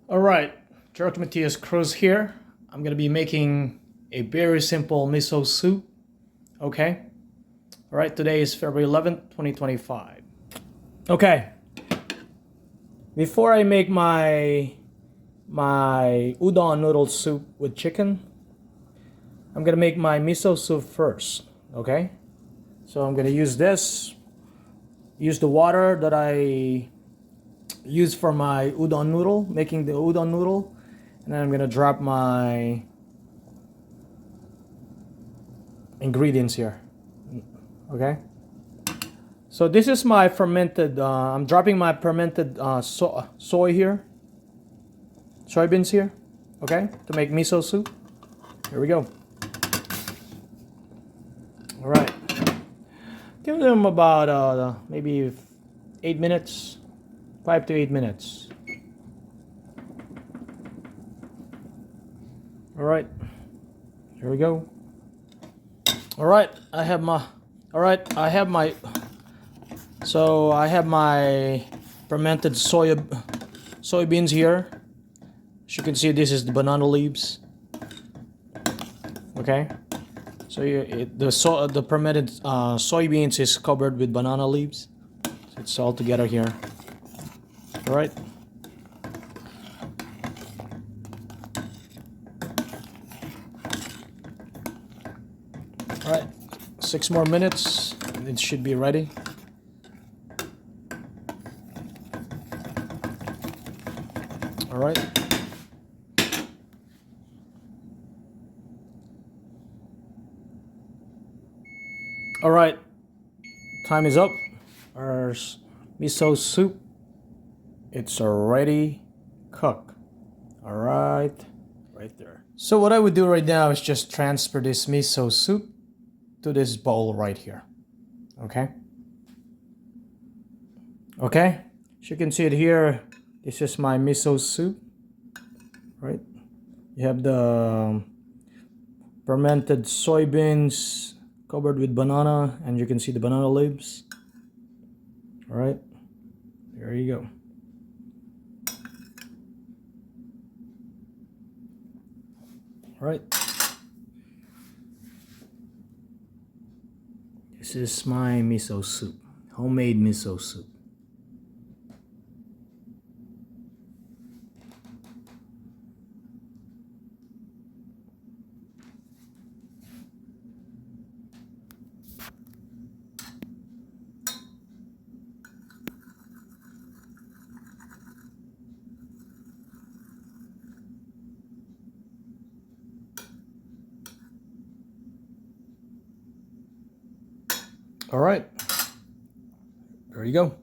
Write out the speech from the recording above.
All right, Jerico Matias Cruz here. I'm gonna be making a very simple miso soup. Okay. All right. Today is February 11th, 2025. Okay. Before I make my udon noodle soup with chicken, I'm gonna make my miso soup first. Okay. So I'm gonna use this. Use the water that I use for my udon noodle, making the udon noodle, and then I'm gonna drop my ingredients here. Okay, so this is my fermented I'm dropping my fermented soy here, soybeans here, okay, to make miso soup. Here we go. All right, give them about maybe 8 minutes, 5 to 8 minutes. All right, here we go. All right, I have my fermented soybeans here. As you can see, this is the banana leaves. Okay, so the fermented soybeans is covered with banana leaves. So it's all together here. All right. All right, 6 more minutes and it should be ready. All right. All right, time is up. Our miso soup, it's already cooked. All right, right there. So what I would do right now is just transfer this miso soup to this bowl right here. Okay. Okay. As you can see it here, this is my miso soup. Right. You have the fermented soybeans covered with banana, and you can see the banana leaves. All right. There you go. All right. This is my miso soup, homemade miso soup. All right, there you go.